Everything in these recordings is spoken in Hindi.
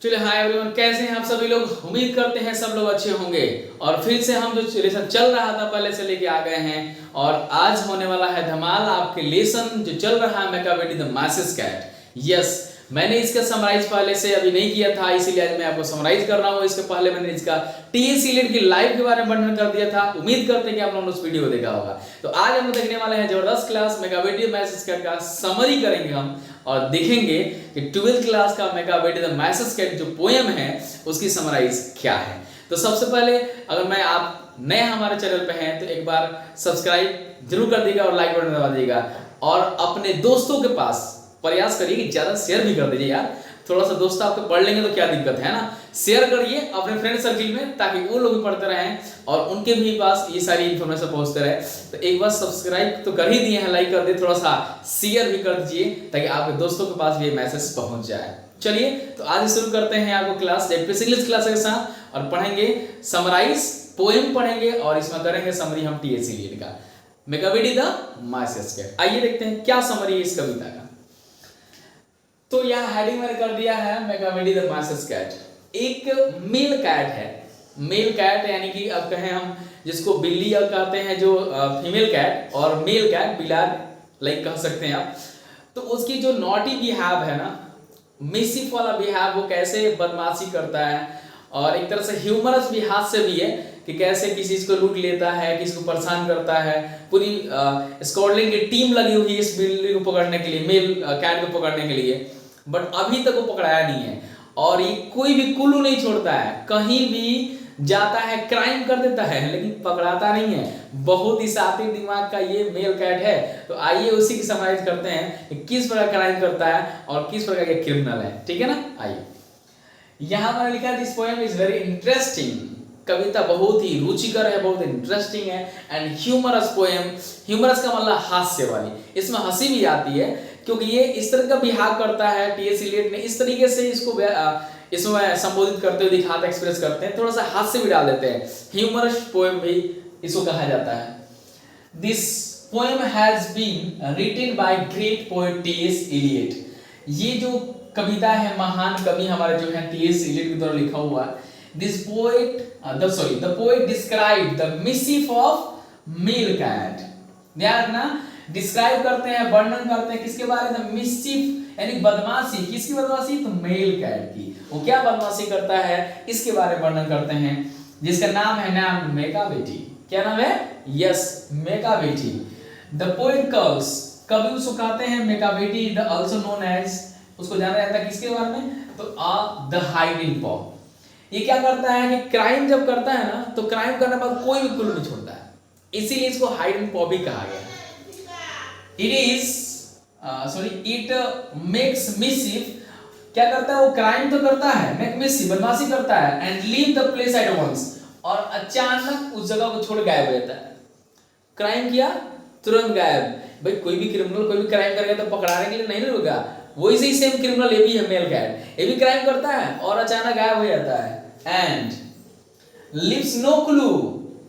चलिए हाय एवरीवन, कैसे हैं आप सभी लोग। उम्मीद करते हैं सब लोग अच्छे होंगे। और फिर से हम जो लेसन चल रहा था पहले से लेके आ गए हैं और आज होने वाला है धमाल। आपके लेसन जो चल रहा है मैकावेडी द मैसेज कैट। यस, मैंने इसका समराइज पहले से अभी नहीं किया था, इसीलिए आज मैं आपको समराइज कर रहा हूँ। इसके पहले मैंने इसका टीएससी लीड की लाइव के बारे में वर्णन कर दिया था। उम्मीद करते हैं कि आप लोगों ने उस वीडियो को देखा होगा। तो आज हम देखने वाले हैं जबरदस्त क्लास मैकावेडी मैसेज कैट का समरी करेंगे हम और देखेंगे कि 12th क्लास का मैकावेडी द मैसेज कैट जो पोएम है उसकी समराइज क्या है। तो सबसे पहले अगर मैं आप नए हमारे चैनल पे हैं तो एक बार सब्सक्राइब जरूर कर दीजिएगा और लाइक बटन दबा दीजिएगा और अपने दोस्तों के पास प्रयास करिए कि ज्यादा शेयर भी कर दीजिए यार। थोड़ा सा दोस्त आपके पढ़ लेंगे तो क्या दिक्कत है ना। शेयर करिए अपने फ्रेंड सर्किल में ताकि वो लोग भी पढ़ते रहें और उनके भी पास ये सारी इन्फॉर्मेशन पहुंचते रहे। तो एक बार सब्सक्राइब तो कर ही दिए हैं, लाइक कर दिए, थोड़ा सा शेयर भी कर दीजिए ताकि आपके दोस्तों के पास भी ये मैसेज पहुंच जाए। चलिए तो आज शुरू करते हैं आपको क्लास इंग्लिश क्लास के साथ और पढ़ेंगे समराइज पोएम पढ़ेंगे और इसमें करेंगे समरी हम टीएससी लीड का मैकावेडी द मैसेज कैट। आइए देखते हैं क्या समरी है इस कविता का। तो यहाँ हेडिंग मैंने कर दिया है मैकावेडी द मैसेज कैट। एक मेल कैट है, मेल कैट यानी कि अब कहें हम जिसको बिल्ली अब कहते हैं जो फीमेल कैट, और मेल कैट बिलार लाइक कह सकते हैं आप। तो उसकी जो नॉटी बिहेव है ना, मिसिफ वाला बिहेव, वो कैसे बदमाशी करता है और एक तरह से ह्यूमरस भी हाथ से भी है कि कैसे किसी को लूट लेता है, किसी को परेशान करता है। पूरी स्कॉटलैंड की टीम लगी हुई है इस बिल्ली को पकड़ने के लिए, मेल कैट को पकड़ने के लिए, बट अभी तक वो पकड़ाया नहीं है। और ये कोई भी कुल्लू नहीं छोड़ता है, कहीं भी जाता है क्राइम कर देता है लेकिन पकड़ाता नहीं है। बहुत ही शातिर दिमाग का ये मेल कैट है। तो आइए उसी की समराइज करते हैं कि किस प्रकार क्राइम करता है और किस प्रकार के क्रिमिनल है। ठीक है ना। आइए, यहाँ पर लिखा this poem is very interesting. कविता बहुत ही रुचिकर है, बहुत इंटरेस्टिंग है एंड ह्यूमरस पोएम। ह्यूमरस का मतलब हास्य वाली, इसमें हंसी भी आती है क्योंकि ये इस तरह का बिहेव करता है। टीएससी लीड ने इस तरीके से इसको इसमें संबोधित करते हुए दिखाते एक्सप्रेस करते हैं, थोड़ा सा हास्य भी डाल देते हैं। ह्यूमरस पोएम भी इसको कहा जाता है। This poem has been written by great poet T S. Eliot. ये जो कविता है महान कवि हमारे जो है टी.एस. इलियट के द्वारा लिखा हुआ है। This poet, the poet described the mischief of male cat. ध्यान रखना, डिस्क्राइब करते हैं, वर्णन करते हैं किसके बारे में, मिस्चिफ यानी बदमाशी। किसकी बदमाशी? तो मेल कैट की। वो क्या बदमाशी करता है इसके बारे में वर्णन करते हैं, जिसका नाम है नाम मैकावेडी। क्या नाम है? यस, मैकावेडी। द पोएट कॉल्स, कवि उसको कहते हैं मैकावेडी द आल्सो नोन एज, उसको जाना जाता है किसके बारे में? तो द हाइडिंग पॉ। ये क्या करता है कि क्राइम जब करता है ना तो क्राइम करने के बाद कोई भी क्लू नहीं छोड़ता है, इसीलिए इसको हाइड एंड पॉ भी कहा गया। It makes mischief. क्या करता है वो? क्राइम तो करता है, मेक मिसिफ बदमाशी करता है and leave the place at once, और अचानक उस जगह को छोड़ गायब हो जाता है। क्राइम किया तुरंत गायब। भाई कोई भी क्रिमिनल कोई भी क्राइम करेगा तो पकड़ाने के लिए नहीं होगा, वही से सेम क्रिमिनल ये भी है मेल कैट, ये भी क्राइम करता है और अचानक गायब हो जाता है। And leaves no clue,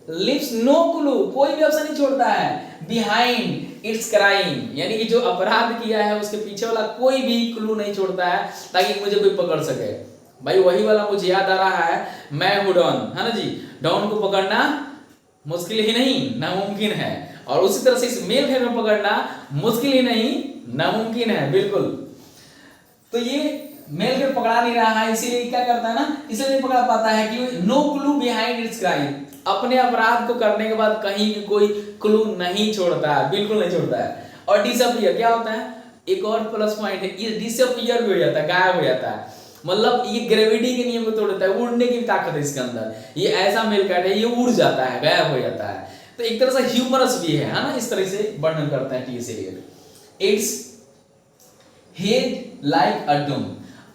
leaves no clue, कोई भी ऑप्शन नहीं छोड़ता है बिहाइंड इट्स क्राइम, यानी कि जो अपराध किया है उसके पीछे वाला कोई भी क्लू नहीं छोड़ता है ताकि मुझे कोई पकड़ सके। भाई वही वाला मुझे याद आ रहा है, मैं हूं डॉन, है ना जी। डॉन को पकड़ना मुश्किल ही नहीं नामुमकिन है, और उसी तरह से इस मेल कैट को पकड़ना मुश्किल ही नहीं नामुमकिन है, बिल्कुल। तो ये मेल कैट पकड़ा नहीं रहा है, इसीलिए क्या करता है ना, इसलिए नहीं पकड़ा पाता है कि no clue behind its crime, अपने अपराध को करने के बाद कहीं भी कोई क्लू नहीं छोड़ता है, बिल्कुल नहीं छोड़ता है। और डिसअपीयर क्या होता है, एक और प्लस पॉइंट है, ये डिसअपीयर भी हो जाता है, गायब हो जाता है। मतलब ये ग्रेविटी के नियम को तोड़ देता है, उड़ने की ताकत है इसके अंदर। ये ऐसा मेल कैट है, ये उड़ जाता है, गायब हो जाता है। तो एक तरह से ह्यूमरस भी है ना, इस तरह से वर्णन करता है T S. Eliot. Its head like a dome.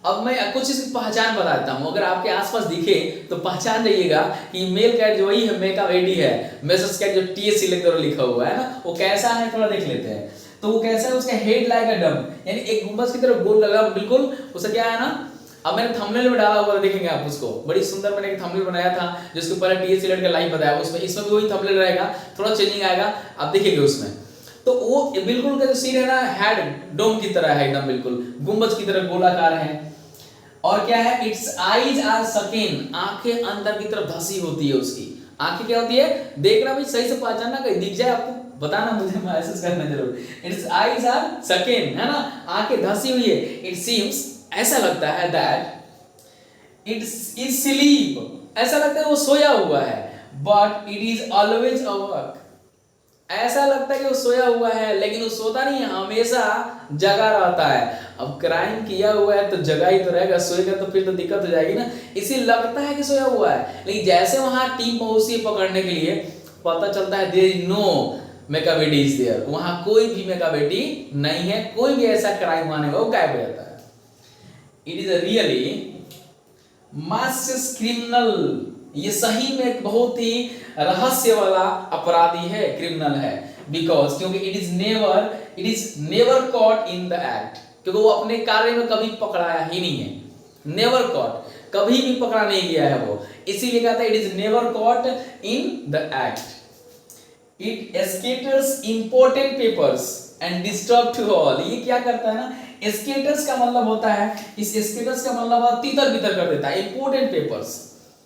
अब मैं कुछ इसकी पहचान बताता हूं, अगर आपके आसपास दिखे तो पहचान जाइएगा कि मेल कैट जो वही है मैकावेडी है, मैसेज कैट जो टी.एस. इलियट द्वारा लिखा हुआ है ना, वो कैसा है थोड़ा देख लेते हैं। तो वो कैसा है, उसका हेड लाइक अ डम, यानी एक गुंबद की तरह गोल लगा बिल्कुल। उसका क्या है ना, अब मैंने थंबनेल में डाला हुआ देखेंगे आप उसको, बड़ी सुंदर मैंने एक थंबनेल बनाया था जिसके ऊपर टी.एस. इलियट का लाइव बताया, उसमें इसमें भी वही थंबनेल रहेगा, थोड़ा चेंजिंग आएगा, आप देखेंगे उसमें। तो वो बिल्कुल का जो सिर है ना, हेड डोम की तरह है, एकदम बिल्कुल गुंबद की तरह गोलाकार है। और क्या है, इट्स आईज आर सकेन, आंखें अंदर की तरफ धसी होती है उसकी। आंखें क्या होती है, देखना भाई सही से पहचानना, कहीं दिख जाए आपको बताना, मुझे मैसेज करना जरूर। इट्स आईज आर सकेन, है ना, आंखें धसी हुई है। इट सीम्स, ऐसा लगता है, दैट इट इज स्लीप, ऐसा लगता है वो सोया हुआ है। But it is always awake, ऐसा लगता है कि वो सोया हुआ है लेकिन वो सोता नहीं है, हमेशा जगा रहता है। अब क्राइम किया हुआ है तो जगा ही तो रहेगा, सोएगा तो फिर तो दिक्कत हो जाएगी ना, इसी लगता है कि सोया हुआ है। लेकिन जैसे वहां टीम पहुंचती है पकड़ने के लिए, पता चलता है देयर इज नो मेकावेटी इज देयर, वहां कोई भी मेकावेटी नहीं है, कोई भी ऐसा क्राइम आने वाला वो गायब हो जाता है। It is really mass criminal, ये सही में एक बहुत ही रहस्य वाला अपराधी है, क्रिमिनल है। बिकॉज, क्योंकि it is never caught in the act, क्योंकि वो अपने कार्य में कभी पकड़ाया ही नहीं है, नेवर कॉट, कभी भी पकड़ा नहीं गया है वो, इसीलिए कहता है it is never caught in the act. It scatters important papers and disturb to all, ये क्या करता है ना, स्कैटर्स का मतलब होता है, इस स्कैटर्स का मतलब तितर बितर कर देता है इंपॉर्टेंट पेपर्स।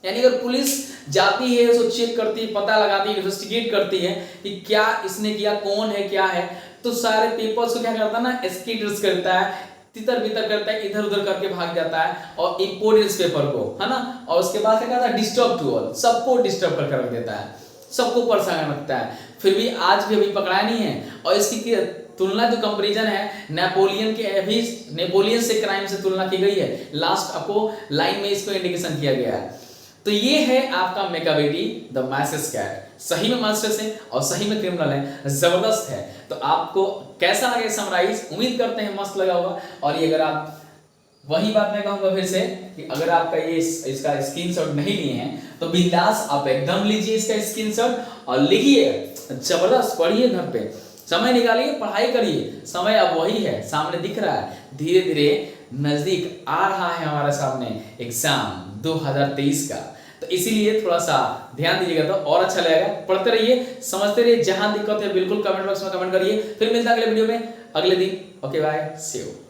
यानी अगर पुलिस जाती है, उसको चेक करती है, पता लगाती है, इन्वेस्टिगेट करती है कि क्या इसने किया, कौन है, क्या है, तो सारे पेपर्स को क्या करता है ना, स्कैटर्स करता है, तितर बितर करता है, इधर उधर करके भाग जाता है, और इंपॉर्टेंट पेपर को, है ना, और उसके बाद क्या करता है, डिस्टर्ब टू ऑल, सबको डिस्टर्ब करके रख देता है, सबको परेशान रखता है। फिर भी आज भी अभी पकड़ा नहीं है। और इसकी तुलना जो कंपैरिजन है नेपोलियन के, अभी नेपोलियन से क्राइम से तुलना की गई है, लास्ट आपको लाइन में इसको इंडिकेशन किया गया है। तो ये है आपका मेकावेटी द मैसेज कैट, सही में मास्टर्स है और सही में क्रिमिनल है, जबरदस्त है। तो आपको कैसा लगे समराइज, उम्मीद करते हैं मस्त लगा होगा। और ये अगर आप, वही बात मैं कहूंगा फिर से कि अगर आपका ये इसका स्क्रीनशॉट नहीं लिए हैं तो बिंदास आप एकदम लीजिए इसका स्क्रीनशॉट और लिखिए, जबरदस्त पढ़िए, घर पे समय निकालिए, पढ़ाई करिए। समय अब वही है, सामने दिख रहा है, धीरे धीरे नजदीक आ रहा है हमारे सामने एग्जाम 2023 का, तो इसीलिए थोड़ा सा ध्यान दीजिएगा तो और अच्छा लगेगा। पढ़ते रहिए, समझते रहिए, जहां दिक्कत है बिल्कुल कमेंट बॉक्स में कमेंट करिए। फिर मिलता है अगले वीडियो में अगले दिन। Okay bye, see you.